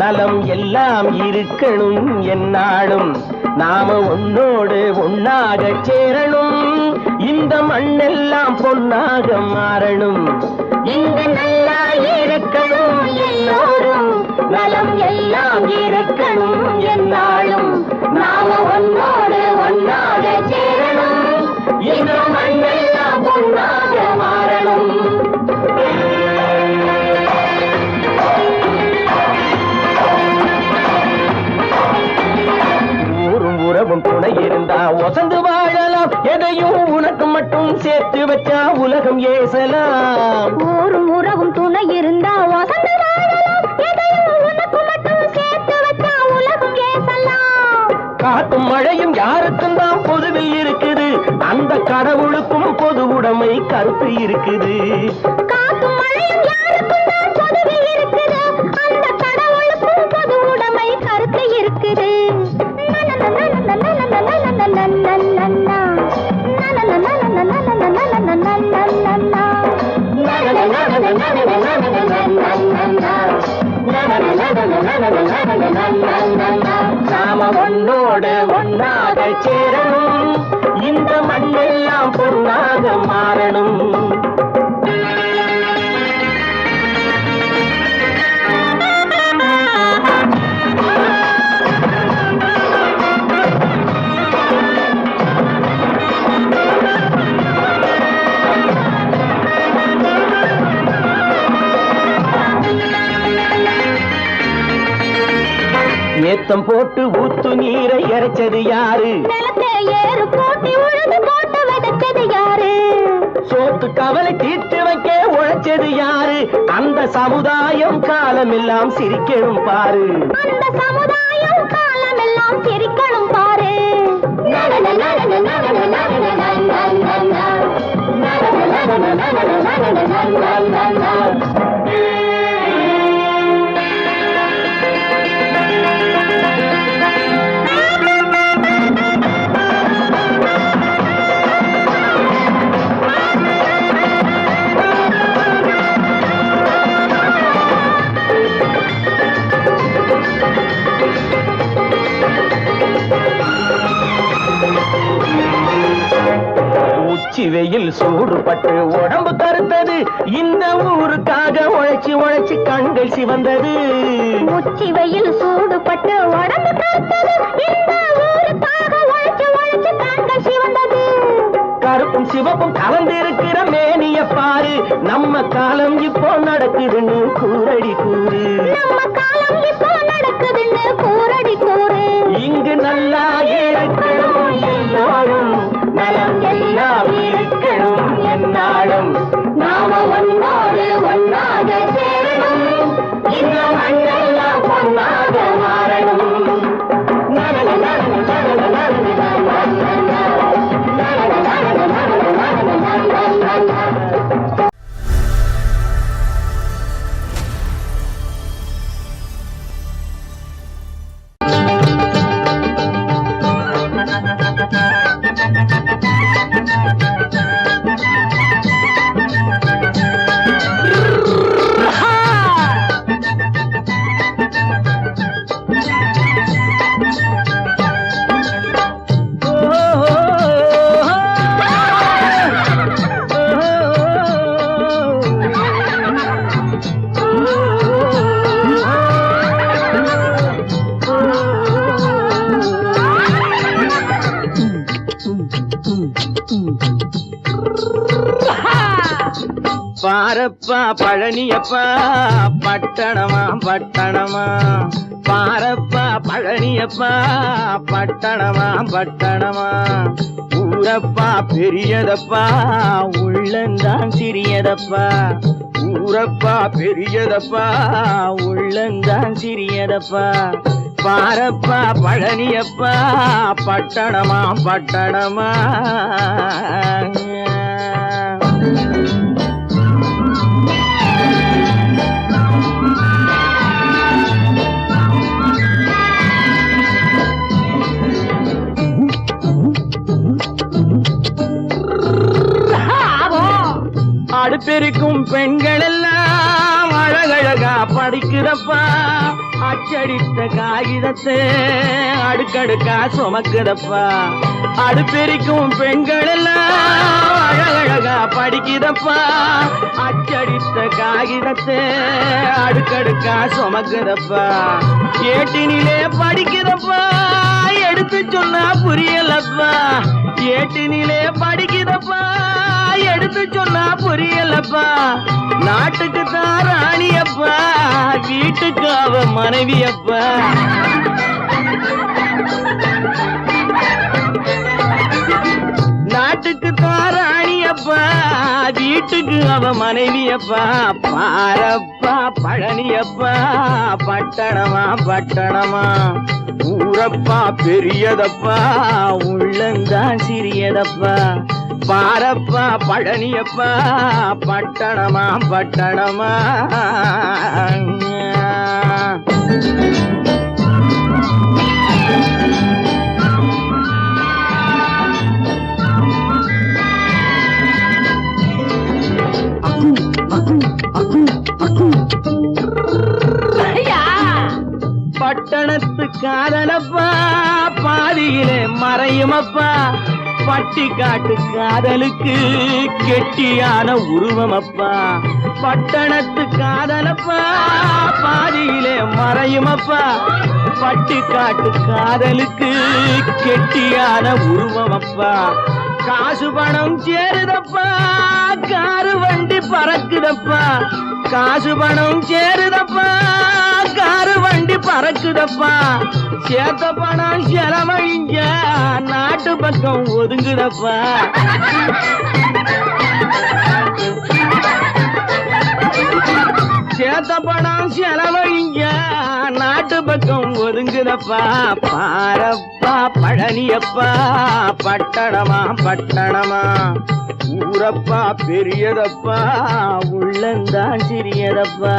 நலம் எல்லாம் இருக்கணும் என்னாலும் நாம ஒன்னோடு ஒன்னாக சேரணும் இந்த மண்ணெல்லாம் பொன்னாக மாறணும் இங்க நல்லா இருக்கணும் எல்லோரும் நலம் எல்லாம் இருக்கணும் என்னாலும் நாம ஒன்னோடு ஒன்னாக சேரணும் இந்த மண்ணெல்லாம் பொன்னாக மாறணும் உறவும் துணை இருந்தா வசந்து வாழலாம் எதையும் உனக்கு மட்டும் சேர்த்து வச்சா உலகம் ஏசலாம் ஊரும் உறவும் துணை இருந்தா வசந்து வாழலாம் எதையும் உனக்கு மட்டும் சேர்த்து வச்சா உலகம் ஏசலாம் காத்தும் மழையும் யாருக்கும் தான் பொதுவில் இருக்குது அந்த கடவுளுக்கும் பொது உடைமை கருத்து இருக்குது காத்தும் மழையும் யாருக்கும் தான் பொதுவில் இருக்குது அந்த கடவுளுக்கும் பொது உடைமை கருத்து இருக்குது நாம ஒன்னோடு ஒன்னாக சேரணும் இந்த மண்ணெல்லாம் பொன்னாக மாறணும் ஏத்தம் போட்டு ஊத்து நீரை இறைச்சது யாரு ஏறு போட்டி உழுது போட்டு விதைச்சது யாரு சோத்து கவலை தீர்த்து வைக்க உழைச்சது யாரு அந்த சமுதாயம் காலமெல்லாம் சிரிக்கணும் பாரு அந்த சமுதாயம் காலமெல்லாம் சிரிக்கணும் பாரு உச்சி வெயில் சூடுபட்டு உடம்பு கருத்தது இந்த ஊருக்காக உழைச்சி உழைச்சி கண்கள் சிவந்தது உச்சி வெயில் சூடுபட்டு உடம்பு கருத்தது இந்த ஊருக்காக உழைச்சி உழைச்சி கண்கள் சிவந்தது கருப்பும் சிவப்பும் கலந்திருக்கிற மேனிய பாரு நம்ம காலம் இப்போ நடக்குதுன்னு கூரடி கூறு நம்ம காலம் இப்போ நடக்குதுன்னு கூரடி கூறு இங்கு நல்லா இருக்கணும் எல்லாரும் நலம் எல்லாம் இருக்கணும் என்னாலும் நாம ஒன்னோடு ஒன்னாக சேரணும் இந்த மண்ணெல்லாம் பொன்னாக மாறணும் பாரப்பா பழனியப்பா பட்டணமா பட்டணமா பாரப்பா பழனியப்பா பட்டணமா பட்டணமா ஊரப்பா பெரியதப்பா உள்ளந்தான் சிறியதப்பா ஊரப்பா பெரியதப்பா உள்ளந்தான் சிறியதப்பா பாரப்பா பழனியப்பா பட்டணமா பட்டணமா அடுப்பெருக்கும் பெண்கள் எல்லாம் அழகை அழகழகா படிக்குதப்பா அச்சடித்த காகிதத்தை அடுக்கடுக்கா சுமக்குதப்பா அடுப்பெரிக்கும் பெண்கள் எல்லாம் அழகழகா படிக்குதப்பா அச்சடித்த காகிதத்தை அடுக்கடுக்கா சுமக்குதப்பா ஏட்டினிலே படிக்குதப்பா எடுத்து சொன்னா புரியலப்பா ஏட்டினிலே படிக்குதப்பா எடுத்து சொன்னா புரியலப்பா நாட்டுக்கு தான் ராணியப்பா வீட்டுக்கு அவ மனைவியப்பா நாட்டுக்கு தான் ராணியப்பா வீட்டுக்கு அவ மனைவியப்பா பாரப்பா பழனியப்பா பட்டணமா பட்டணமா ஊரப்பா பெரியதப்பா உள்ளந்தான் சிறியதப்பா பாரப்பா பழனியப்பா பட்டணமா பட்டணமா பட்டணத்து காதலப்பா பாதியிலே மறையுமப்பா பட்டி காட்டு காதலுக்கு கெட்டியான உருவமப்பா பட்டணத்து காதலப்பா பாதியிலே மறையுமப்பா பட்டி காட்டு காதலுக்கு கெட்டியான உருவமப்பா காசு பணம் சேருதப்பா காரு வண்டி பறக்குதப்பா காசு பணம் சேருதப்பா காரு வண்டி பறக்குதப்பா சேத்த பணம் செலவழிஞ்ச நாட்டு பக்கம் ஒதுங்குதப்பா சேத்த பணம் செலவழிஞ்ச நாட்டு பக்கம் ஒதுங்குதப்பா பாரப்பா பழனியப்பா பட்டணமா பட்டணமா ஊரப்பா பெரியதப்பா உள்ளந்தான் சிறியதப்பா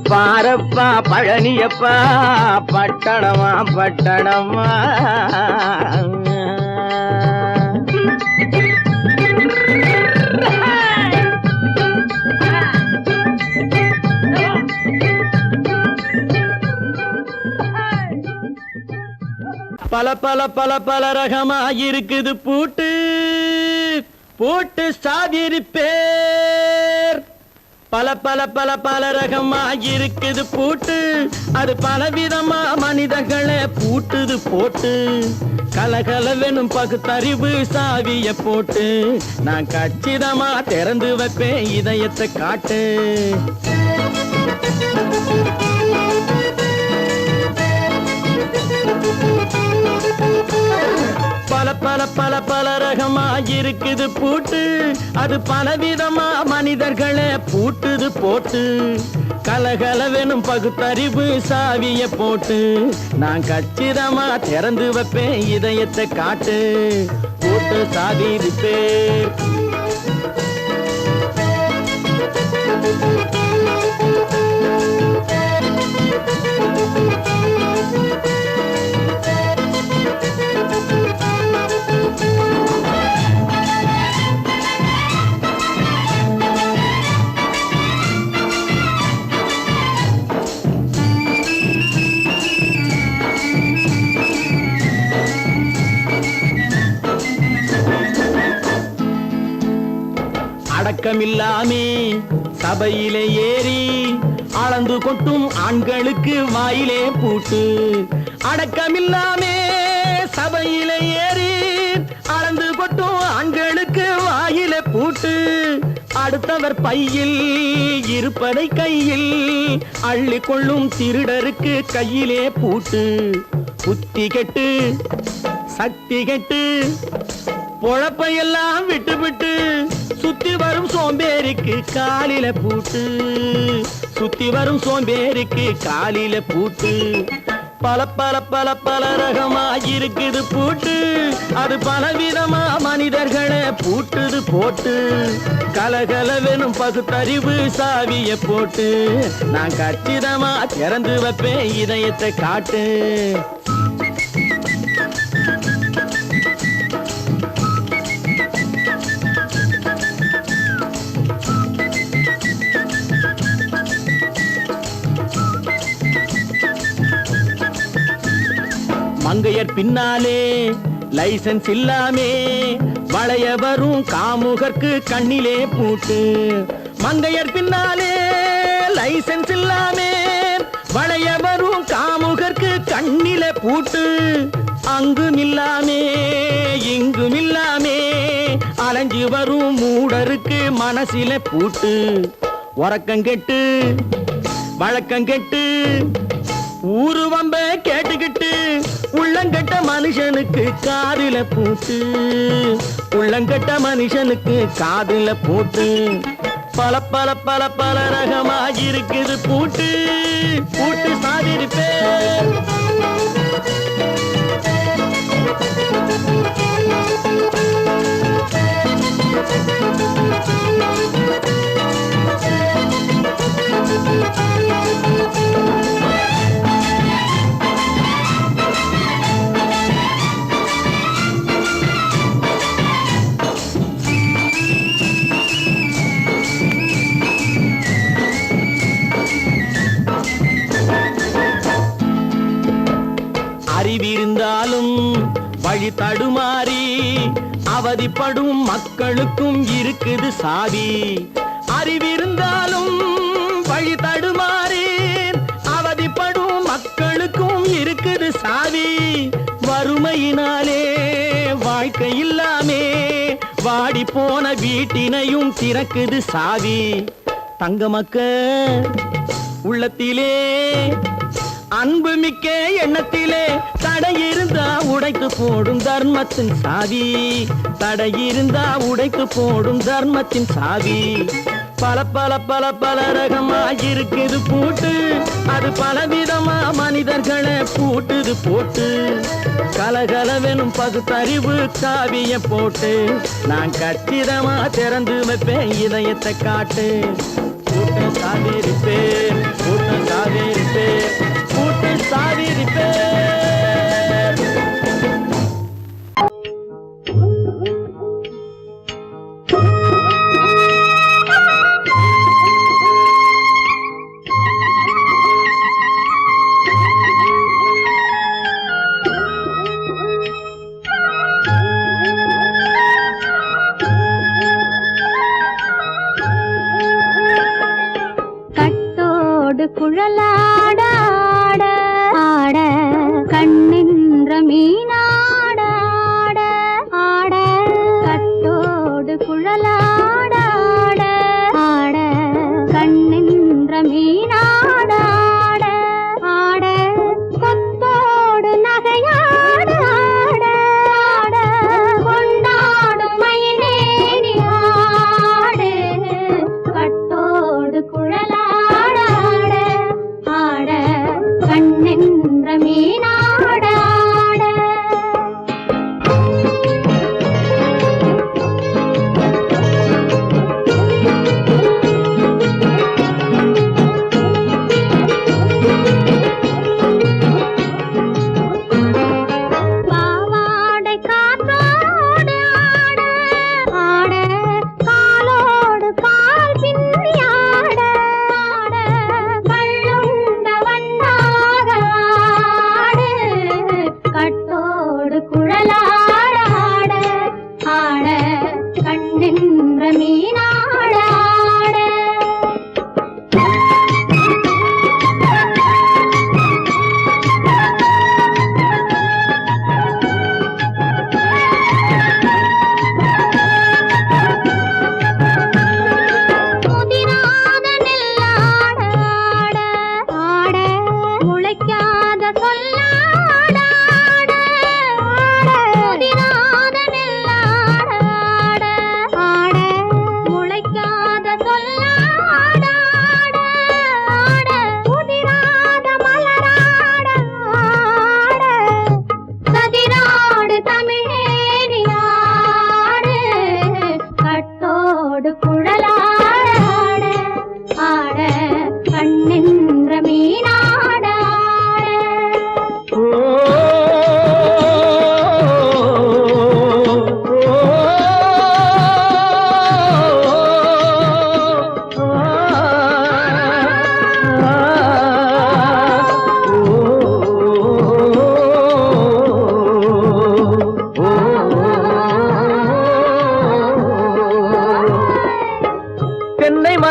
பாரப்பா பழனியப்பா பட்டணமா பட்டணமா பல பல பல பல ரகமா இருக்குது பூட்டு பூட்டு சாவிரி பேர் பல பல பல பல ரகமா இருக்குது பூட்டு அது பலவிதமா மனிதர்களை பூட்டுது போட்டு கலகலவெனும் பகுத்தறிவு சாவிய போட்டு நான் கச்சிதமா திறந்து வைப்பேன் இதயத்தை காட்டு பல பல பல பல ரகமா இருக்குது பூட்டு அது பலவிதமா மனிதர்களை பூட்டுது போட்டு கலகலவெனும் பகுத்தறிவு சாவிய போட்டு நான் கச்சிதமா திறந்து வைப்பேன் இதயத்தை காட்டு பூட்டு சாவி பேர் அடக்கமில்லாமே சபையிலே ஏறி அளந்து கொட்டும் ஆண்களுக்கு வாயிலே பூட்டு அடக்கமில்லாமே சபையிலே ஏறி அளந்து கொட்டும் ஆண்களுக்கு வாயிலே பூட்டு அடுத்தவர் பையில் இருப்பதை கையில் அள்ளி கொள்ளும் திருடருக்கு கையிலே பூட்டு புத்தி கெட்டு சக்தி கெட்டு பொழப்பையெல்லாம் விட்டு விட்டு சுத்தி வரும் சோம்பேறிக்கு காலில பூட்டு சுத்தி வரும் சோம்பேறிக்கு காலில பூட்டு பல பல பல பல ரகமா இருக்குது பூட்டு அது பலவிதமா மனிதர்களை பூட்டுது போட்டு கலகலவெனும் பகுத்தறிவு சாவிய போட்டு நான் கச்சிதமா திறந்து வைப்பேன் இதயத்தை காட்டு மங்கையர் பின்னாலே லைசன்ஸ் இல்லாமே வளைய வரும் காமுகர்க்கு கண்ணிலே பூட்டு. மங்கையர் பின்னாலே லைசன்ஸ் இல்லாமே வளைய வரும் காமுகர்க்கு கண்ணிலே பூட்டு. அங்கும் இல்லாமே இங்கும் இல்லாமே அலைஞ்சு வரும் மூடருக்கு மனசில பூட்டு. உறக்கங்கெட்டு வழக்கங்கெட்டு ஊரு வம்ப கேட்டுக்கிட்டு உள்ளங்கட்ட மனுஷனுக்கு காதுல பூட்டு. உள்ளங்கட்ட மனுஷனுக்கு காதுல பூட்டு. பல பல பல பல ரகமாயிருக்குது பூட்டு. பூட்டு சாதிருப்பேன். அறிவிருந்தாலும் வழி தடுமாறி அவதிப்படும் மக்களுக்கும் இருக்குது சாவி. அறிவிருந்தாலும் வழி தடுமாறி அவதிப்படும் மக்களுக்கும் இருக்குது சாவி. வறுமையினாலே வாழ்க்கை இல்லாமே வாடி போன வீட்டினையும் திறக்குது சாவி. தங்க மக்க உள்ளத்திலே அன்பு மிக்க எண்ணத்திலே தடையிருந்தா உடைத்து போடும் தர்மத்தின் சாவி. தடையிருந்தா உடைத்து போடும் தர்மத்தின் சாவி. பல பல பல பல ரகமாயிருக்குது பூட்டு. அது பலவிதமா மனிதர்களை பூட்டுது போட்டு. கலகலவெனும் பகுத்தறிவு காவிய போட்டு நான் கச்சிதமா திறந்து வைப்பேன் இதயத்தை காட்டு. கூட்டம் சாதிருப்பேன் கூட்டம் சாதிருப்பேன் கூட்டம் சாதிருப்பேன். குழலாட ஆட கண்ணின்ற மீனாட ஆட கட்டோடு குழலாட ஆட கண்ணின்ற மீனாட ஆட கொத்தோடு நகையாட ஆட கொண்டாடும் மயிலேறி ஆடு கட்டோடு குழலாட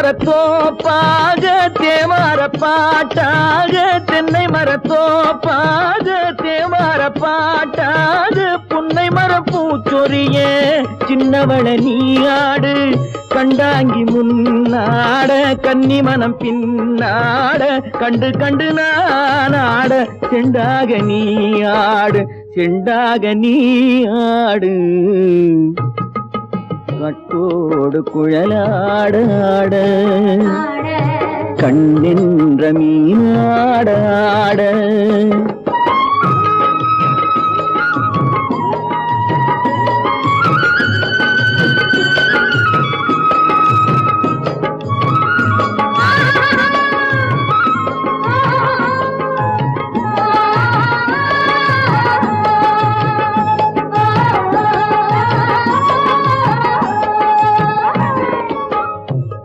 மரத்தோப்பாக தேவார பாட்டாக தென்னை மரத்தோப்பாக தேவார பாட்டாக புன்னை மரப்பூச்சொரிய சின்னவள நீயாடு கண்டாங்கி முன்னாட கன்னி மனம் பின்னாட கண்டு கண்டு நானாட செண்டாக நீயாடு செண்டாக நீயாடு கட்டோடு குழலாடாட கண்ணென்ற மீனாடாட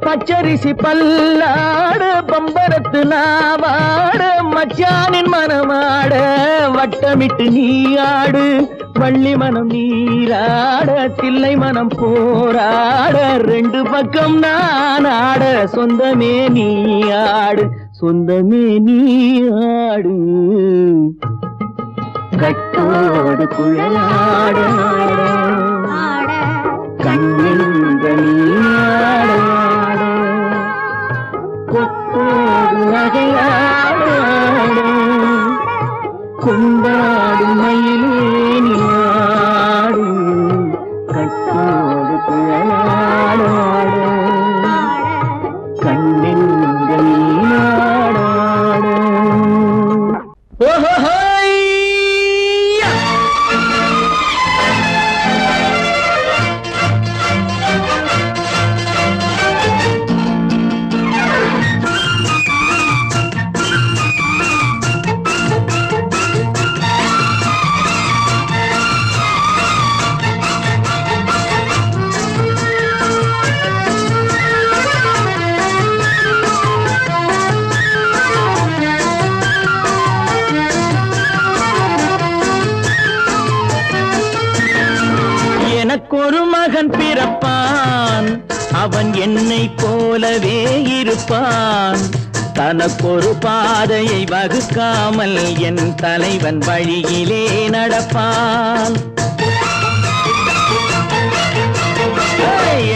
பச்சரிசி பல்லாட பம்பரத்து நாவாட மச்சானின் மனமாட வட்டமிட்டு நீயாடு வள்ளி மனம் நீராட தில்லை மனம் போராட ரெண்டு பக்கம் நானாட சொந்தமே நீயாடு சொந்தமே நீயாடு கட்டோடு குழலாட கண்ணென்ற நீயாட கொத்தோடு நகையாட கொண்டாடு மயிலேனியாடு கட்டோடு குழலாட கண்ணென்ற நீயாட ஓஹோ எனக்கொரு மகன் பிறப்பான் அவன் என்னை போலவே இருப்பான் தனக்கொரு பாதையை வகுக்காமல் என் தலைவன் வழியிலே நடப்பான்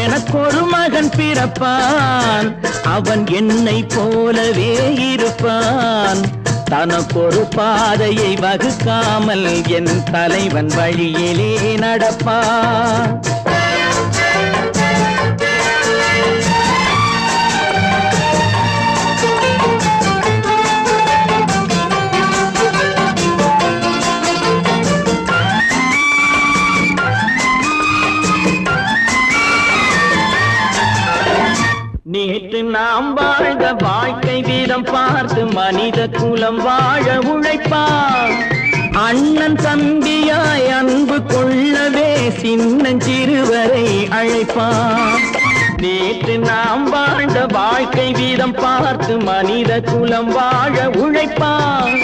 எனக்கொரு மகன் பிறப்பான் அவன் என்னை போலவே இருப்பான் தனக்கொரு பாதையை வகுக்காமல் என் தலைவன் வழியிலே நடப்பான் நேற்று நாம் வாழ்ந்த வாழ்க்கை வீதம் பார்த்து மனித குலம் வாழ உழைப்பான் அண்ணன் தம்பியாய் அன்பு கொள்ளவே சின்னஞ்சிறுவரை அழைப்பான் நேற்று நாம் வாழ்ந்த வாழ்க்கை வீதம் பார்த்து மனித குலம் வாழ உழைப்பான்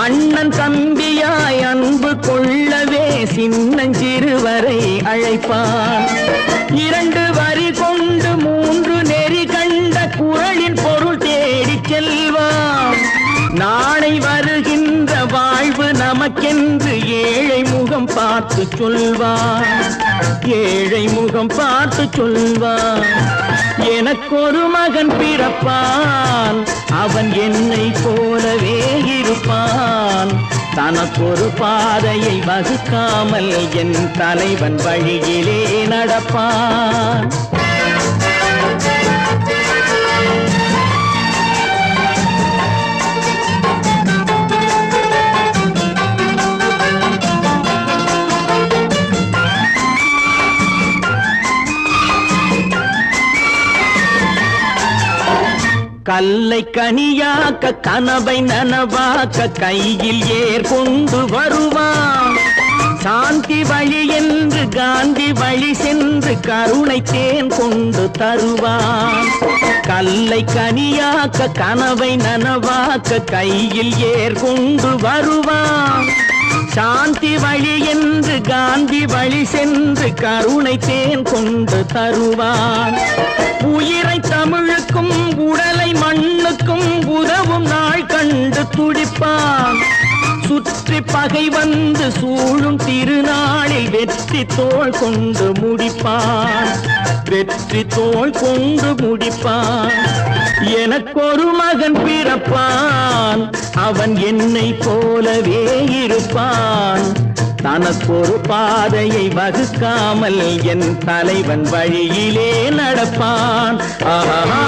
அண்ணன் தம்பியாய் அன்பு கொள்ளவே சின்னஞ்சிறுவரை அழைப்பான் இரண்டு வரி கொண்டு மூன்று நெறி கண்ட குறளின் பொருள் தேடி செல்வான் நாளை வருகின்ற வாழ்வு நமக்கென்று ஏழை முகம் பார்த்து சொல்வான் ஏழை முகம் பார்த்து சொல்வான் எனக்கொரு மகன் பிறப்பான் அவன் என்னை போலவே இருப்பான் தனக்கொரு பாதையை வகுக்காமல் என் தலைவன் வழியிலே நடப்பான் கல்லை கனியாக்க கனவை நனவாக்க கையில் ஏற்கொண்டு வருவான் சாந்தி வழி என்று காந்தி வழி சென்று கருணை தேன் கொண்டு தருவான் கல்லை கனியாக்க கனவை நனவாக்க கையில் ஏற்கொண்டு வருவான் சாந்தி வழி என்று காந்தி வழி சென்று கருணை தேன் கொண்டு தருவான். உயிரை தமிழுக்கும் உடலை மண்ணுக்கும் உதவும் நாள் கண்டு துடிப்பான். சுற்றி பகை வந்து சூழும் திருநாளில் வெற்றி தோள் கொண்டு முடிப்பான். வெற்றி தோள் கொண்டு முடிப்பான். எனக்கொரு மகன் பிறப்பான், அவன் என்னை போலவே இருப்பான். தனக்கொரு பாதையை வகுக்காமல் என் தலைவன் வழியிலே நடப்பான். ஆஹா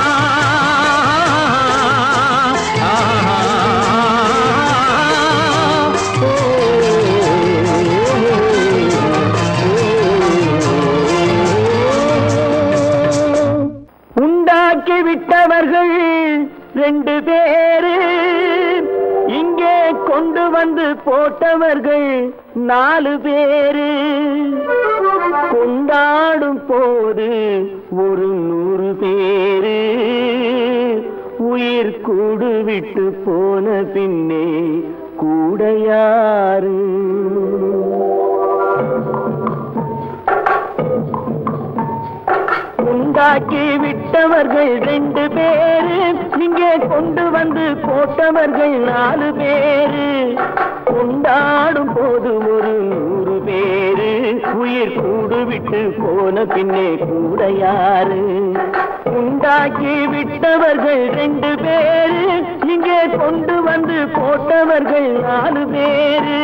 உண்டாக்கி விட்டவர்கள் 2 பேரு, இங்கே கொண்டு வந்து போட்டவர்கள் 4 பேரு. கொண்டாடும் போது ஒரு 100 பேரு, உயிர் கூடு விட்டு போன பின்னே கூட யாரு? உண்டாக்கி விட்டவர்கள் 2 பேரு, இங்கே கொண்டு வந்து போட்டவர்கள் 4 பேரு. கொண்டாடும் போது ஒரு 100 பேரு, உயிர் கூடு விட்டு போன பின்னே கூட யாரு? உண்டாக்கி விட்டவர்கள் 2 பேரு, இங்கே கொண்டு வந்து போட்டவர்கள் 4 பேரு.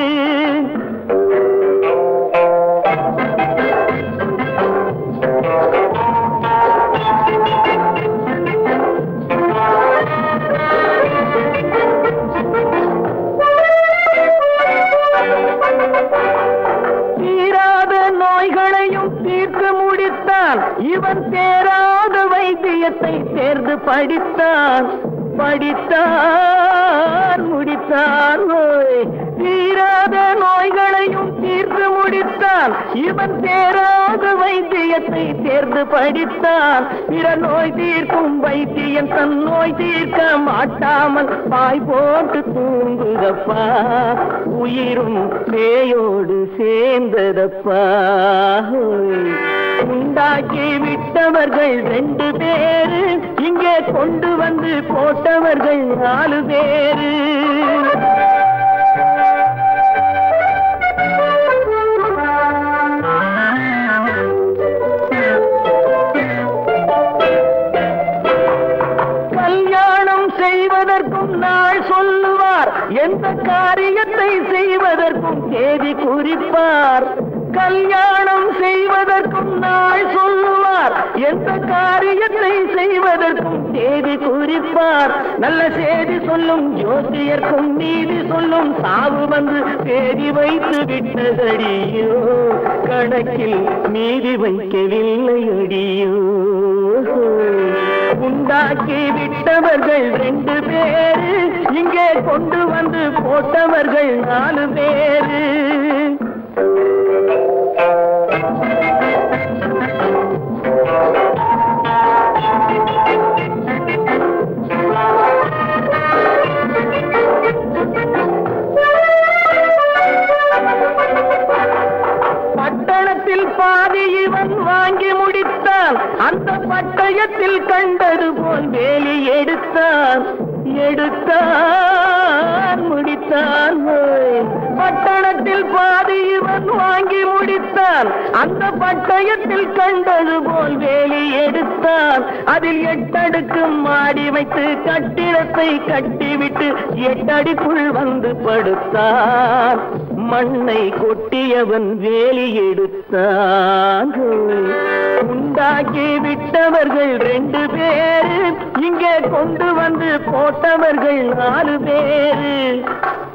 தீராத நோய்களையும் தீர்த்து முடித்தான், இவன் தேராத வைத்தியத்தை தேர்ந்து படித்தான். படித்தான் முடித்தான். தீராத நோய்களையும் தீர்த்து முடித்தான், இவன் தேராத வைத்தியத்தை தேர்ந்து படித்தான். பிற நோய் தீர்க்கும் வைத்தியன் தன் நோய் தீர்க்க மாட்டாமல் பாய் போட்டு தூங்குதப்பா. உயிரும் பேயோடு சேர்ந்ததப்பா. உண்டாக்கி விட்டவர்கள் 2 பேரு, இங்கே கொண்டு வந்து போட்டவர்கள் 4 பேரு. கல்யாணம் செய்வதற்கும் நாள் சொல்லுவார், எந்த காரியத்தை செய்வதற்கும் தேதி குறிப்பார். கல்யாணம் செய்வதற்கும் நாள் சொல்லுவார், எந்த காரியத்தை செய்வதற்கும் தேதி குறிப்பார். நல்ல செய்தி சொல்லும் ஜோசியர்க்கும் நீதி சொல்லும் சாவு வந்து தேதி வைத்து விட்டதடியோ, கணக்கில் மீதி வைக்கவில்லை அடியோ. உண்டாக்கி விட்டவர்கள் 2 பேரு, இங்கே கொண்டு வந்து போட்டவர்கள் 4 பேரு. பட்டணத்தில் பாதி இவன் வாங்கி முடித்தான், அந்த பட்டயத்தில் கண்டது போல் வேலி எடுத்தான். எடுத்தான் முடித்தான். பட்டணத்தில் பாதி இவன் வாங்கி முடித்தான், அந்த பட்டயத்தில் கண்டது போல் வேலி எடுத்தான். அதில் 8 அடுக்கு மாடி வைத்து கட்டிடத்தை கட்டிவிட்டு 8 அடிக்குள் வந்து படுத்தான். மண்ணை கொட்டியவன் வேலி எடுத்தான். உண்டாக்கி விட்டவர்கள் 2 பேரு, இங்கே கொண்டு வந்து போட்டவர்கள் 4 பேரு.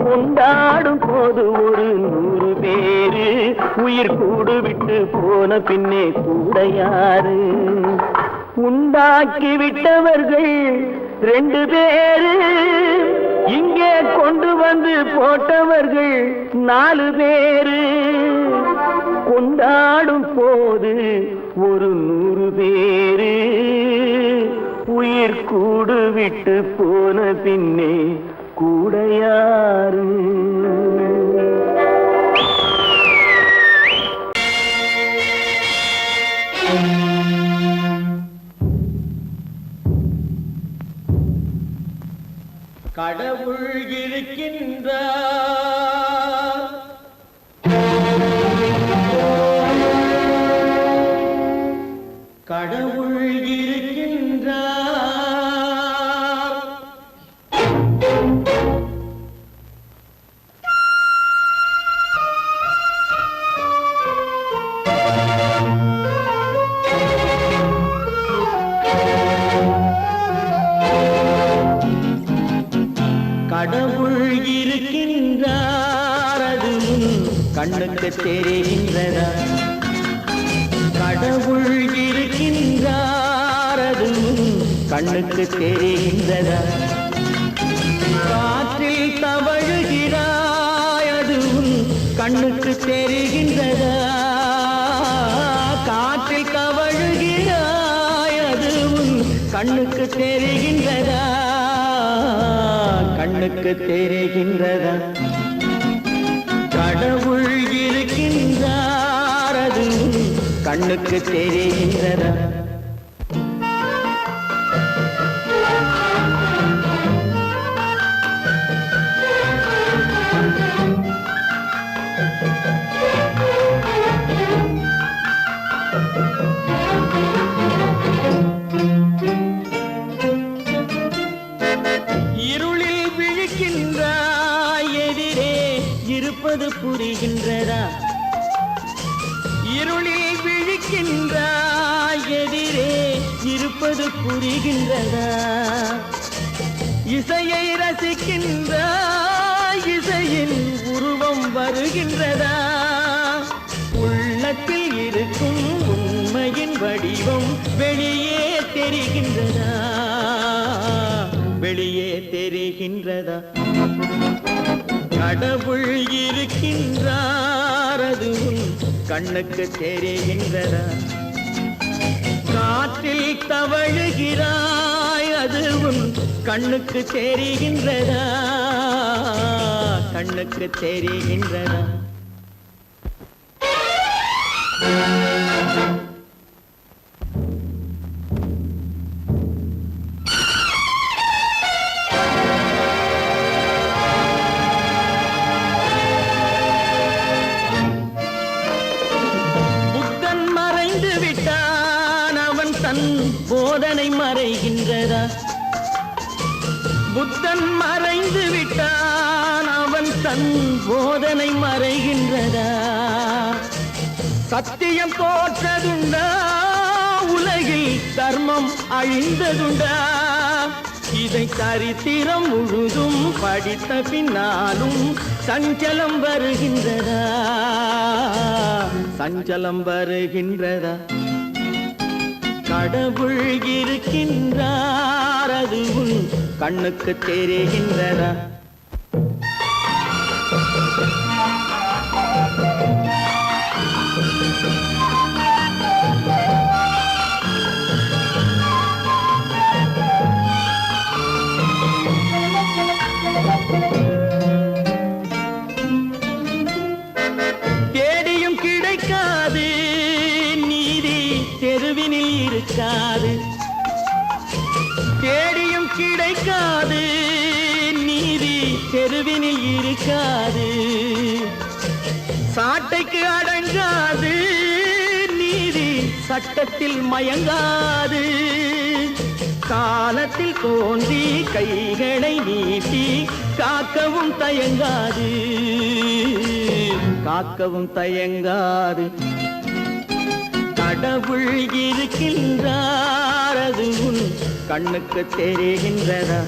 கொண்டாடும் போது ஒரு 100 பேரு, உயிர் கூடு விட்டு போன பின்னே கூட யாரு? உண்டாக்கி விட்டவர்கள் 2 பேரு, இங்கே கொண்டு வந்து போட்டவர்கள் 4 பேரு. கொண்டாடும் போது ஒரு 100 பேரு, உயிர் கூடு விட்டு போன பின்னே கூட யாரு? கடவுள் இருக்கின்றார், கடவுள் இருக்கின்றார். கடவுள் இருக்கின்றார், அது கண்ணுக்கு தெரிகின்றதா? கடவுள் இருக்கின்றார், அது கண்ணுக்கு தெரிகின்றதா? காற்றில் தவழுகிறாய், அது கண்ணுக்கு தெரிகின்றதா? காற்றில் தவழுகிறாய், அது கண்ணுக்கு தெரிகின்றதா? கண்ணுக்கு தெரிகின்றதா? கடவுள் இருக்கின்றார், அது கண்ணுக்கு தெரிகின்றதா? இருளில் விழிக்கின்றாய், எதிரே இருப்பது புரிகின்றதா? இருளில் விழிக்கின்றாய், எதிரே இருப்பது புரிகின்றதா? இசையை ரசிக்கின்றாய், இசையின் உருவம் வருகின்றதா? உள்ளத்தில் இருக்கும் உண்மையின் வடிவம் வெளியே தெரிகின்றதா? வெளியே தெரிகின்றதா? கடவுள் இருக்கின்றார், அது கண்ணுக்கு தெரிகின்றதா? காற்றில் தவழுகிறாய், அது கண்ணுக்கு தெரிகின்றதா? கண்ணுக்கு தெரிகின்றதா? போதனை மறைகின்றதா? புத்தன் மறைந்து விட்டான், அவன் தன் போதனை மறைகின்றதா? சத்தியம் தோற்றதுண்டா? உலகில் தர்மம் அழிந்ததுண்டா? இதை சரித்திரம் முழுதும் படித்த பின்னாலும் சஞ்சலம் வருகின்றதா? சஞ்சலம் வருகின்றதா? கடவுள் இருக்கின்றார், அது கண்ணுக்கு தெரிகின்றதா? தேடியும் கிடைக்காது நீதி, தெருவினில் இருக்காது. தேடியும் கிடைக்காது நீதி, தெருவினில் இருக்காது. சாட்டைக்கு அடங்காது நீதி, சட்டத்தில் மயங்காது. காலத்தில் தோன்றி கைகளை நீட்டி காக்கவும் தயங்காது, காக்கவும் தயங்காது. கடவுள் இருக்கின்றார், அது கண்ணுக்கு தெரிகின்றதா?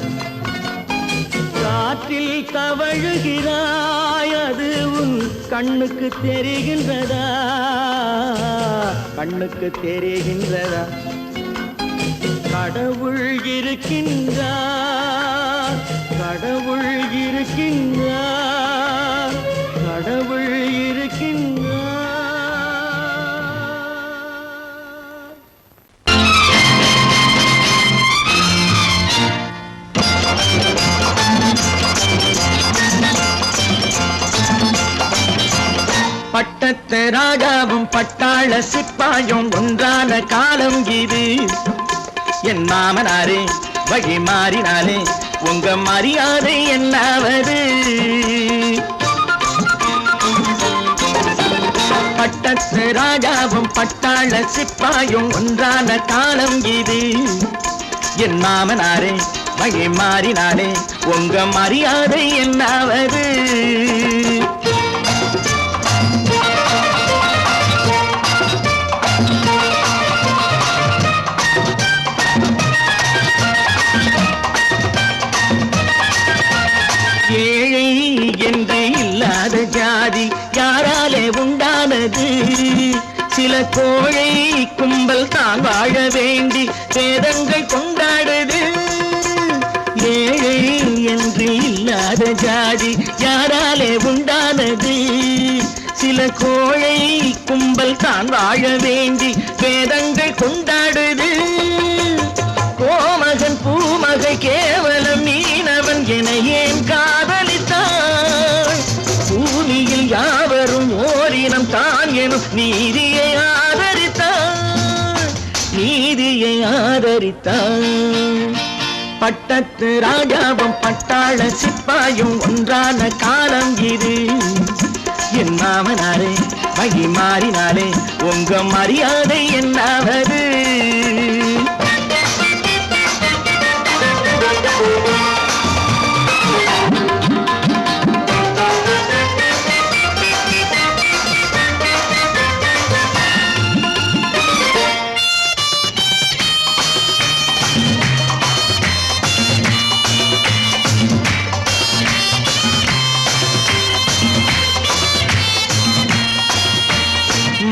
காற்றில் தவழுகிறாய், அது கண்ணுக்கு தெரிகின்றதா? கண்ணுக்கு தெரிகின்றதா? கடவுள் இருக்கின்றார், கடவுள் இருக்கின்றார், கடவுள் இருக்கின்றார். பட்டத்தை ராஜாவும் பட்டாள சிப்பாயும் ஒன்றான காலம் இது. என் மாமனாரே வழி மாறினாலே உங்க மரியாதை என்னாவது? பட்டத்து ராஜாவும் பட்டாள சிப்பாயும் ஒன்றான காலம் இது. என் மாமனாரே வழி மாறினாலே உங்க மரியாதை என்னாவது? ஏழை என்று இல்லாத ஜாதி யாராலே உண்டானது? சில கோழை கும்பல் தான் வாழ வேண்டி வேதங்கள் கொண்டாடுது. ஏழை என்று இல்லாத ஜாதி யாராலே உண்டானது? சில கோழை கும்பல் தான் வாழ வேண்டி வேதங்கள் கொண்டாடுது. கோமகன் பூமகை கேவலம் மீனவன் என ஏன் காதலித்தான்? பூமியில் யாவரும் ஓரினம் தான் எனும் நீதியை ஆதரித்தான், நீதியை ஆதரித்தான். பட்டத்து ராஜாவும் பட்டாள சிப்பாயும் ஒன்றான காலம் இது. என் மாமனாரே வழி மாறினாலே உங்க மரியாதை என்னாவது?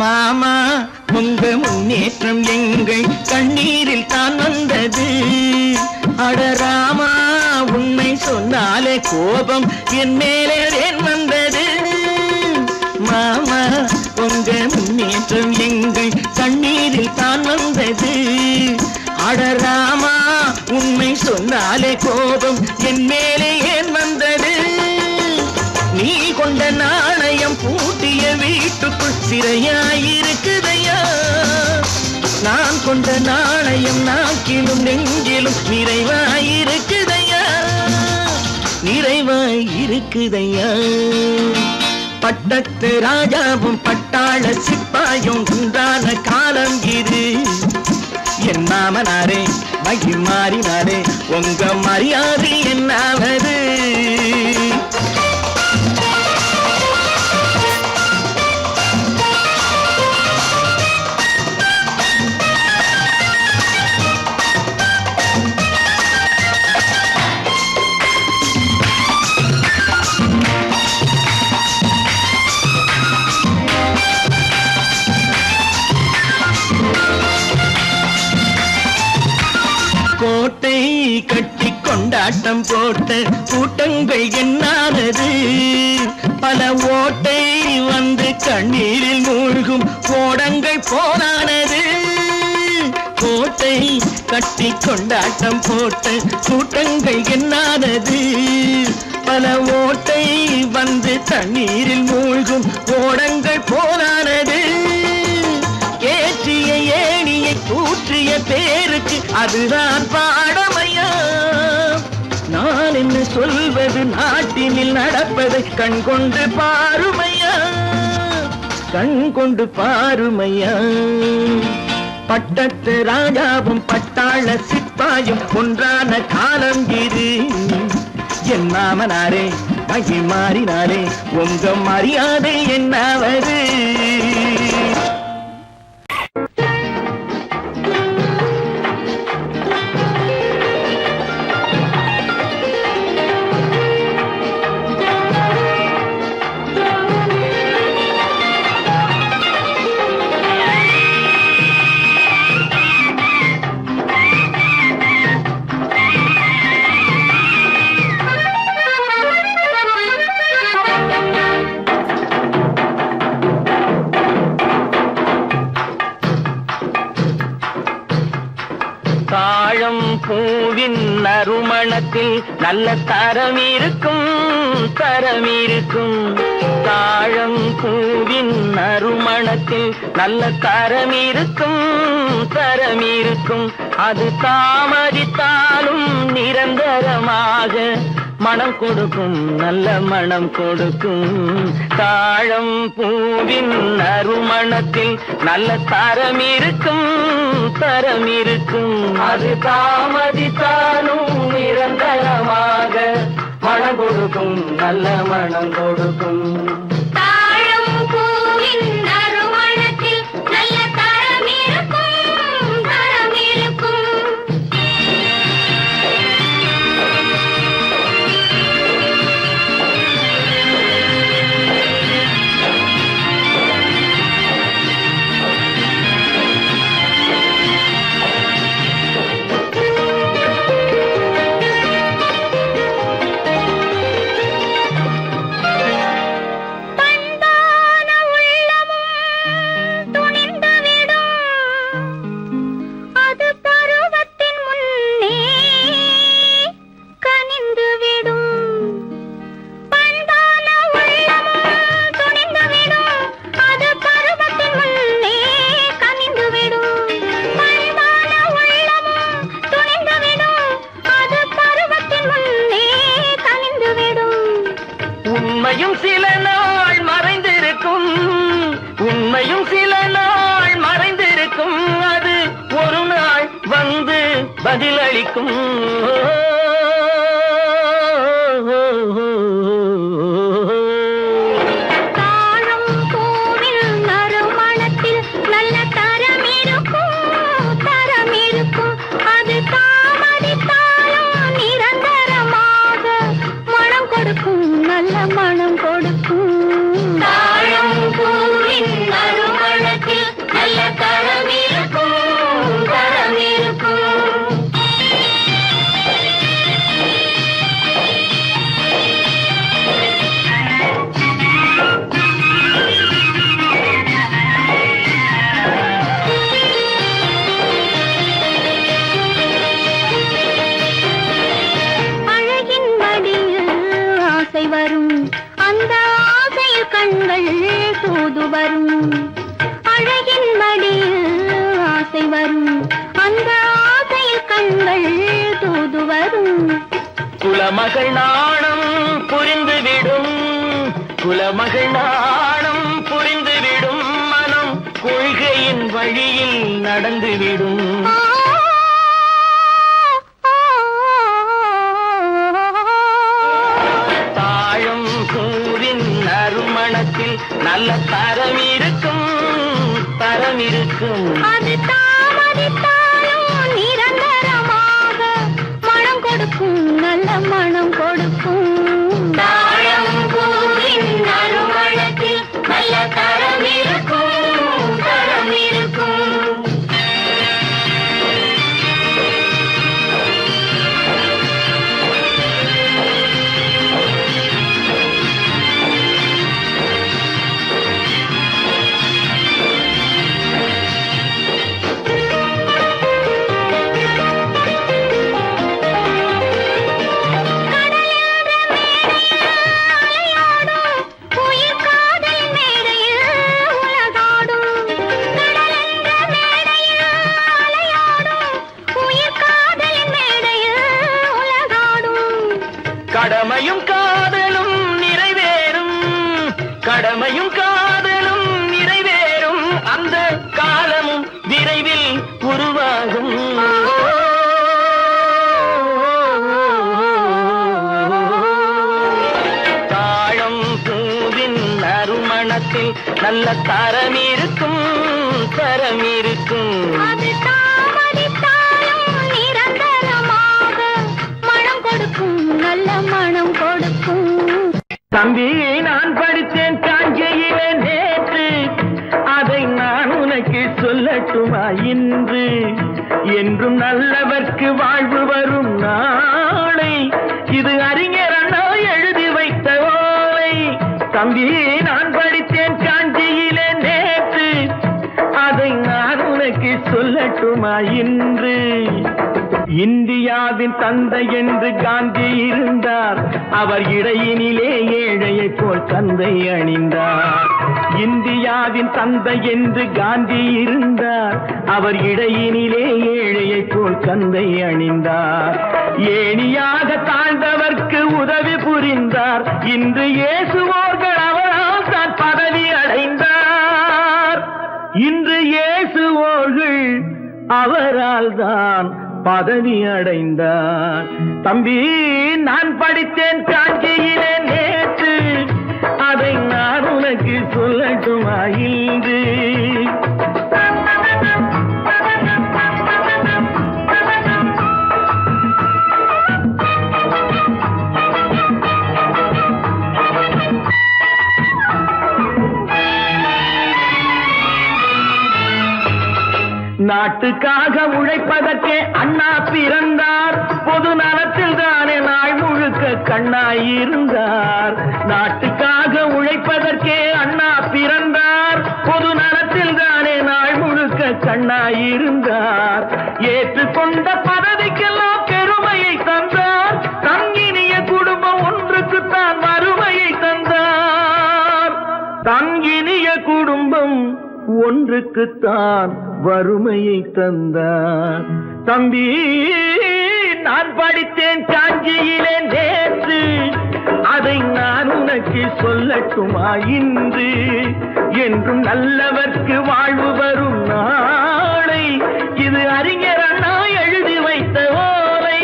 மாமா உங்க முன்னேற்றம் எங்கள் கண்ணீரில் தான் வந்தது. அடராமா உண்மை சொன்னாலே கோபம் என் மேலே ஏன் வந்தது? மாமா உங்க முன்னேற்றம் எங்கள் கண்ணீரில் தான் வந்தது. அடராமா உண்மை சொன்னாலே கோபம் என் மேலே ஏன் வந்தது? நீ கொண்ட நாணயம் பூட்டிய வீட்டுக்குள் சிறையாயிருக்குதையா? நான் கொண்ட நாணயம் நாக்கிலும் நெஞ்சிலும் நிறைவாயிருக்குதையா, நிறைவாயிருக்குதையா. பட்டத்து ராஜாவும் பட்டாள சிப்பாயும் ஒன்றான காலம் இது. என் மாமனாரே வழி மாறினாரே உங்க மரியாதை என்னாவது? கோட்டை கட்டி கொண்டாட்டம் போட்ட கூட்டங்கள் என்னானது? பல ஓட்டை வந்து கண்ணீரில் மூழ்கும் கோடங்கள் போனானது. கோட்டை கட்டி கொண்டாட்டம் போட்ட கூட்டங்கள் என்னானது? பல ஓட்டை வந்து தண்ணீரில் மூழ்கும் கோடங்கள் போனானது. ஏற்றிய ஏணியை கூற்றிய பேருக்கு அதுதான் பாடமையா? நான் என்ன சொல்வது? நாட்டினில் நடப்பதை கண் கொண்டு பாருமையா, கண் கொண்டு பாருமையா. பட்டத்து ராஜாவும் பட்டாள சிப்பாயும் ஒன்றான காலம் இது. என் மாமனாரே வழி மாறினாரே உங்க மரியாதை என்னாவது? தாழம் பூவின் நறுமணத்தில் நல்ல தரம் இருக்கும் தரம் இருக்கும். தாழம் பூவின் நறுமணத்தில் நல்ல தரம் இருக்கும் தரம் இருக்கும். அது தாமதித்தாலும் நிரந்தரமாக மனம் கொடுக்கும் நல்ல மனம் கொடுக்கும். தாழம் பூவின் நறுமணத்தில் நல்ல தரம் இருக்கும் தரம் இருக்கும். அது தாமதித்தாலும் நிரந்தரமாக மனம் கொடுக்கும் நல்ல மனம் கொடுக்கும். தாழம் பூவின் நறுமணத்தில் நல்ல தரம் இருக்கும் தரம் இருக்கும். உண்மையும் சில நாள் மறைந்திருக்கும் உண்மையும் சில நாள் மறைந்திருக்கும். அது ஒரு நாள் வந்து பதிலளிக்கும். தாழம் பூவின் நறுமணத்தில் நல்ல தரம் இருக்கும் தரம் இருக்கும். அது தாமதித்தாலும் நிரந்தரமாக மனம் கொடுக்கும் நல்ல மனம் கொடுக்கும். தாழம் பூவின் நறுமணத்தில் நல்ல தரம் இருக்கும் தரம் இருக்கும். அழகின் மடியில் ஆசை வரும் அந்த ஆசையில் கண்கள் தூது வரும். அழகின் மடியில் ஆசை வரும் அந்த ஆசையில் கண்கள் தூது வரும். குலமகள் நாணம் புரிந்துவிடும் குலமகள் நாணம் புரிந்துவிடும். மனம் கொள்கையின் வழியில் நடந்துவிடும். தாழம் பூவின் நறுமணத்தில் நல்ல தரம் இருக்கும் தரம் இருக்கும். அது தாமதித்தாலும் நிரந்தரமாக மனம் கொடுக்கும் நல்ல மனம் கொடுக்கும். தாழம் பூவின் நறுமணத்தில் நல்ல தரம் இருக்கும் தரம் இருக்கும். கடமையும் காதலும் நிறைவேறும் கடமையும் காதலும் நிறைவேறும். அந்த காலமும் விரைவில் உருவாகும். தாழம் பூவின் நறுமணத்தில் நல்ல தரம் இருக்கும் தரம் இருக்கும். அது தாமதித்தாலும் நிரந்தரமாக மனம் கொடுக்கும் நல்ல மனம் கொடுக்கும். தம்பி நான் படித்தேன் காஞ்சியிலே நேற்று. அதை நான் உனக்கு சொல்லட்டுமா இன்று? என்றும் நல்லவர்க்கு வாழ்வு வரும் நாளை இது அறிஞர் அண்ணா எழுதி வைத்த ஓலை. தம்பி நான் படித்தேன் காஞ்சியிலே நேற்று. அதை நான் உனக்கு உனக்கு சொல்லட்டுமா இன்று? இந்தியாவின் தந்தை என்று காந்தி இருந்தார், அவர் இடையினிலே ஏழையை போல் தந்தை அணிந்தார். இந்தியாவின் தந்தை என்று காந்தி இருந்தார், அவர் இடையினிலே ஏழையை போல் தந்தை அணிந்தார். ஏணியாக தாழ்ந்தவர்க்கு உதவி புரிந்தார், இன்று இயேசுவோர்கள் அவரால் தான் பதவி அடைந்தார். இன்று இயேசுவோர்கள் அவரால் தான் பதவி அடைந்தார். தம்பி, நான் படித்தேன் காஞ்சியிலே நேற்று, அதை நான் உனக்கு சொல்லட்டுமா இன்று? நாட்டுக்காக உழைப்பதற்கே அண்ணா பிறந்தார், பொது நலத்தில் தானே நாள் முழுக்க கண்ணாயிருந்தார். நாட்டுக்காக உழைப்பதற்கே அண்ணா பிறந்தார், பொது நலத்தில் தானே நாள் முழுக்க கண்ணாயிருந்தார். ஏற்றுக்கொண்ட பதவிக்கெல்லாம் பெருமையை தந்தார், தங்கினிய குடும்பம் ஒன்றுக்குத்தான் வறுமையை தந்தார். தங்கினிய குடும்பம் ஒன்றுக்குத்தான் வறுமையை தந்தார். தம்பி, நான் படித்தேன் காஞ்சியிலே நேற்று, அதை நான் உனக்கு சொல்லட்டுமா இன்று? என்றும் நல்லவர்க்கு வாழ்வு வரும் நாளை, இது அறிஞர் அண்ணா எழுதி வைத்த ஓலை.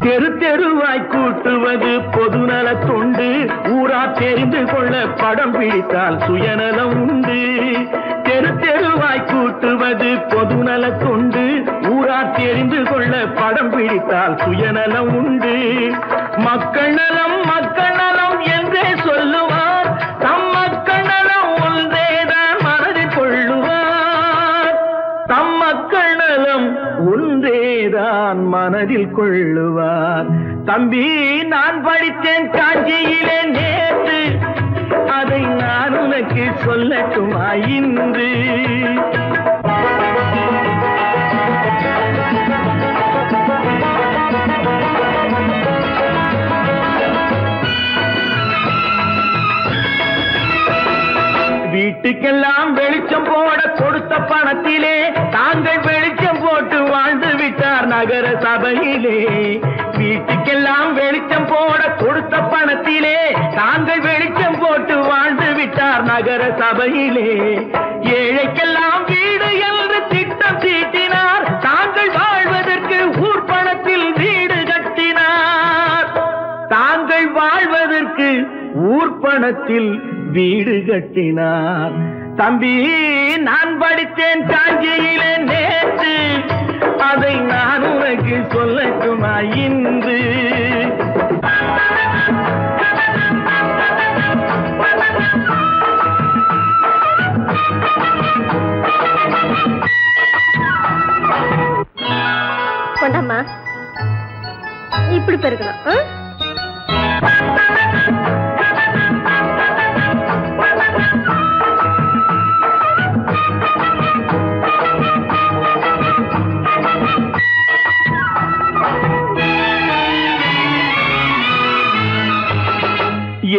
தெரு தெருவாய் கூட்டுவது பொதுநல தொண்டு, ஊரா தெரிந்து கொள்ள படம் பிடித்தால் சுயநலம் உண்டு. தெரு தெருவாய் கூட்டுவது பொதுநல தொண்டு, ஊரா தெரிந்து கொள்ள படம் பிடித்தால் சுயநலம் உண்டு. மக்கள் நலம் மக்கள் நலம் என்றே சொல்லுவார், தம் மக்கள் நலம் ஒன்றேதான் மனதில் கொள்ளுவார். தம் மக்கள் நலம் ஒன்றேதான் மனதில் கொள்ளுவார். தம்பி, நான் படித்தேன் காஞ்சியிலே நேற்று, அதை நான் உனக்கு சொல்லட்டுமா இன்று? வீட்டுக்கெல்லாம் வெளிச்சம் போட கொடுத்த பணத்திலே தாங்கள் வெளிச்சம் போட்டு வாழ்ந்து விட்டார் நகர சபையிலே. வீட்டுக்கெல்லாம் வெளிச்சம் போட கொடுத்த பணத்திலே தாங்கள் வெளிச்சம் போட்டு வாழ்ந்து விட்டார் நகர சபையிலே. ஏழைக்கெல்லாம் வீடு என்று திட்டம் தீட்டினார், தாங்கள் வாழ்வதற்கு ஊர் பணத்தில் வீடு கட்டினார். தாங்கள் வாழ்வதற்கு ஊர் பணத்தில் வீடு கட்டினார். தம்பி, நான் படித்தேன் காஞ்சியிலே நேற்று, அதை நான் உனக்கு சொல்லட்டுமா இன்று? கொண்டாம்மா, இப்படி பெருக்கலாம்.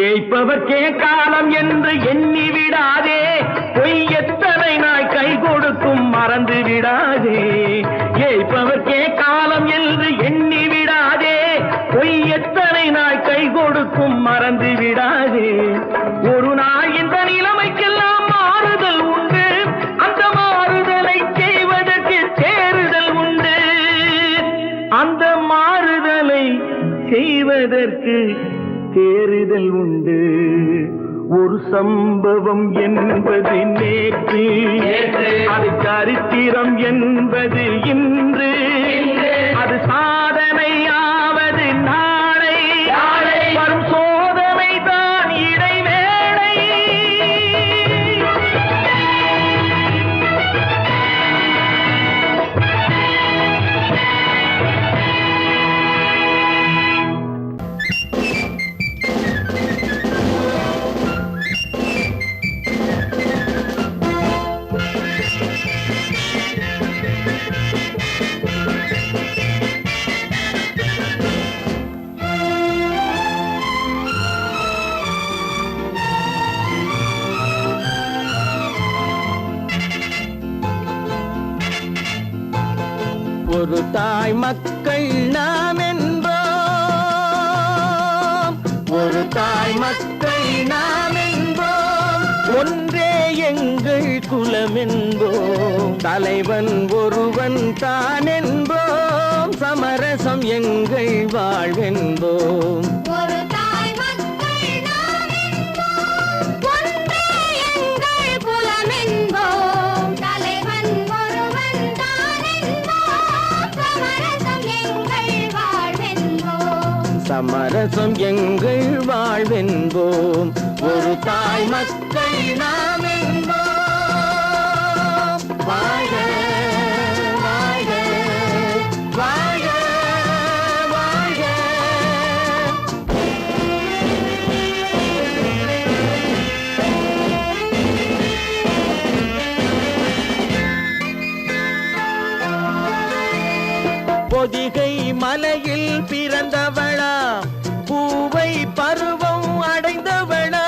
ஏய்ப்பவர்க்கே காலம் என்று எண்ணி விடாதே, பொய் எத்தனை நாய் கை கொடுக்கும் மறந்து விடாதே. ஏய்ப்பவர்க்கே காலம் என்று எண்ணி விடாதே, பொய் எத்தனை நாய் கை கொடுக்கும் மறந்து விடாதே. ஒரு நாள் இந்த நிலைமைக்கெல்லாம் மாறுதல் உண்டு, அந்த மாறுதலை செய்வதற்கு தேறுதல் உண்டு. அந்த மாறுதலை செய்வதற்கு தேறுதல் உண்டு. ஒரு சம்பவம் என்பது நேற்று, அது சரித்திரம் என்பது இன்று, அது சாதனையாவது நாளை, வரும் சோதனை தான் இடைவேளை. ஒரு தாய் மக்கள் நாம் என்போம், ஒரு தாய் மக்கள் நாம் என்போம், ஒன்றே எங்கள் குலம் என்போம், தலைவன் ஒருவன் தான் என்போம், சமரசம் எங்கள் வாழ்வென்போம். ஒரு தாய் மக்கள் நாம் என்போம், ஒன்றே எங்கள் குலம் என்போம், தலைவன் ஒருவன் தான் என்போம், சமரசம் எங்கள் வாழ்வென்போம். சமரசம் எங்கள் வாழ்வென்போம். ஒரு தாய் மக்கள் நாம் என்போம். வாழ்க வாழ்க வாழ்க வாழ்க. பொதிகை மலையில் பிறந்தவளா, பூவை பருவம் அடைந்தவளா,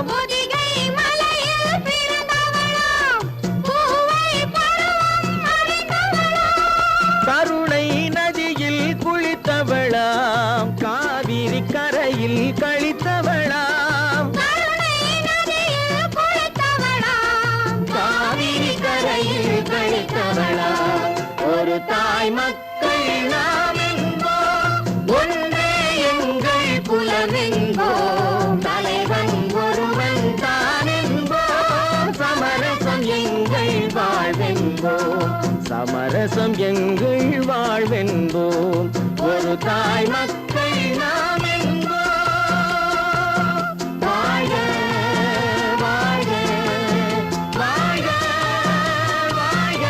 பொதிகை மலையில் பிறந்தவளாம், பூவை பருவம் அடைந்தவளாம், கருணை நதியில் குளித்தவளாம், காவிரி கரையில் கழித்தவளாம், கருணை நதியில் குளித்தவளாம், காவிரி கரையில் கழித்தவளாம். ஒரு தாய் மக்கள் நாம் என்போம், ஒன்றே எங்கள் குலம் என்போம், தலைவன் ஒருவன் தான் என்போம், சமரசம் எங்கள் வாழ்வென்போம், சமரசம் எங்கள் வாழ்வென்போம். ஒரு தாய் மக்கள் நாம் என்போம். வாழ்க வாழ்க வாழ்க வாழ்க.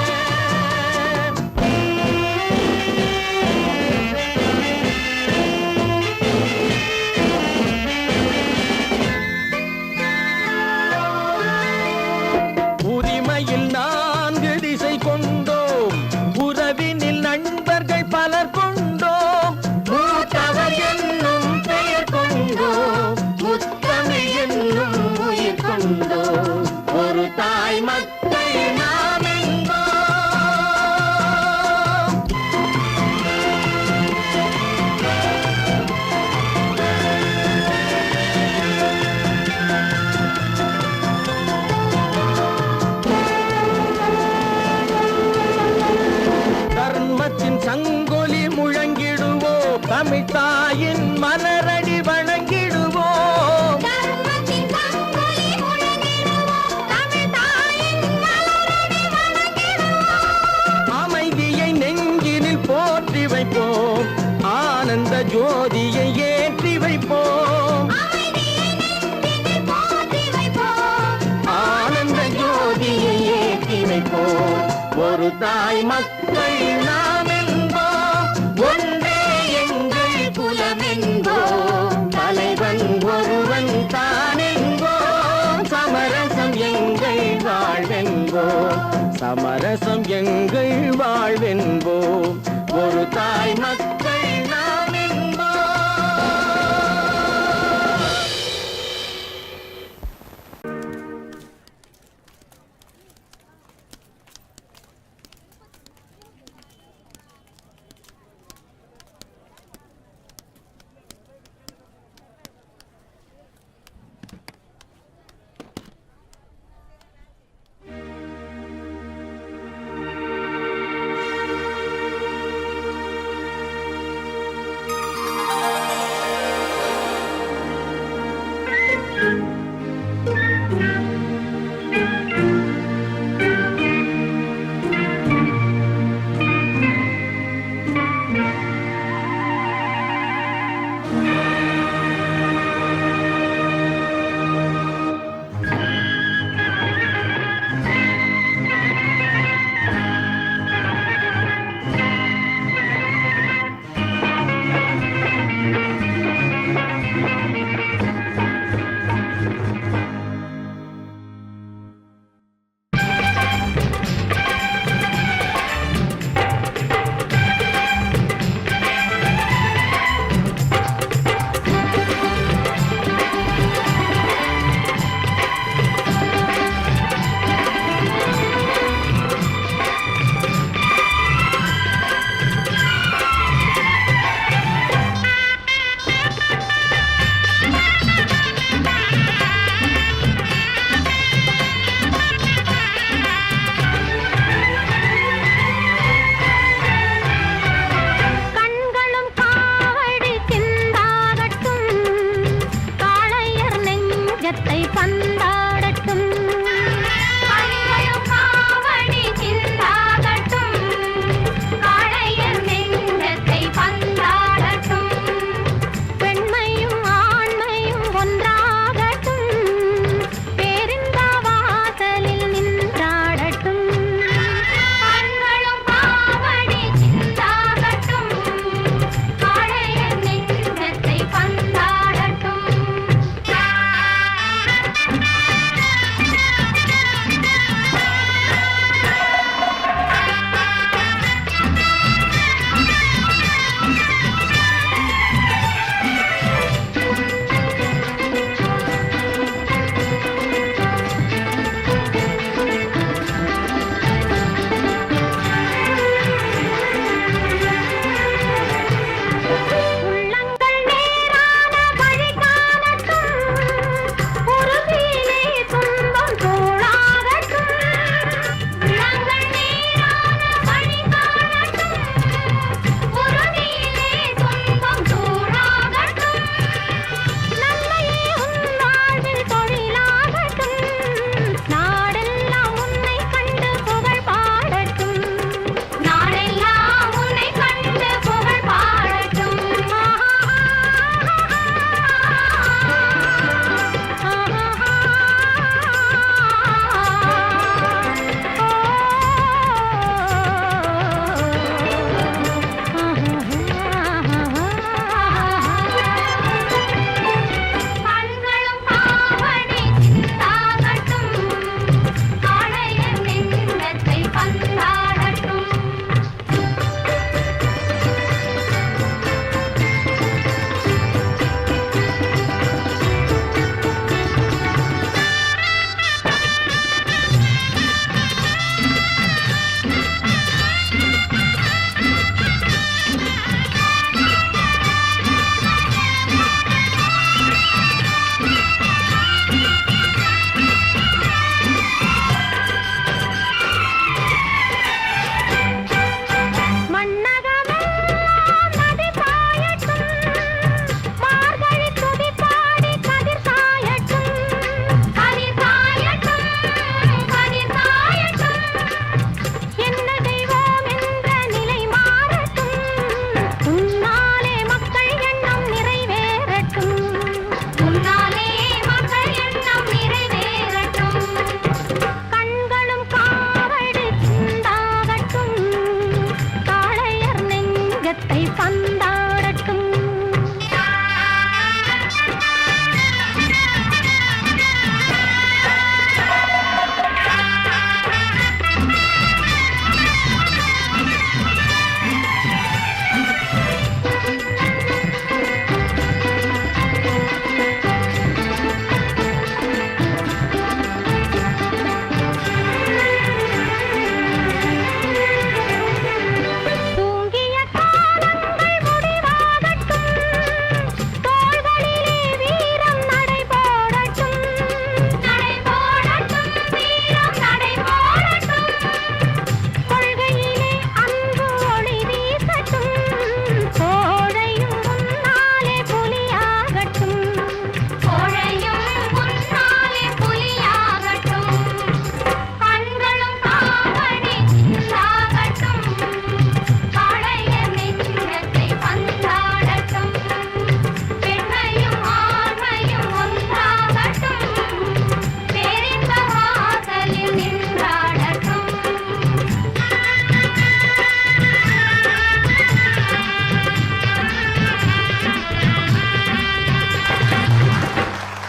உரிமையில் 4 திசை கொண்டோம், உறவினில் நண்பர்கள் பலர் கொண்டோம், மூத்தவர் என்னும் பெயர் கொண்டோம், முத்தமிழ் என்னும் உயிர் கொண்டோம். ஒரு தாய் மக்கள் நாம் என்போம். தர்மத்தின் சங்கொலி முழங்கிடுவோம், தமிழ் தாயின் மலரடி வணங்கிடுவோம், தர்மத்தின் சங்கொலி முழங்கிடுவோம், தமிழ் தாயின் மலரடி வணங்கிடுவோம், அமைதியை நெஞ்சினில் போற்றி வைப்போம், ஆனந்த ஜோதியை ஏற்றி வைப்போம், அமைதியை நெஞ்சினில் போற்றி வைப்போம், ஆனந்த ஜோதியை ஏற்றி வைப்போம். ஒரு தாய் மக்கள் நாம் என்போம், ஒன்றே எங்கள் குலம் என்போம், தலைவன் ஒருவன் தான் என்போம், சமரசம் எங்கள் வாழ்வென்போம், சமரசம் எங்கள் வாழ்வென்போம். ஒரு தாய் மக்கள்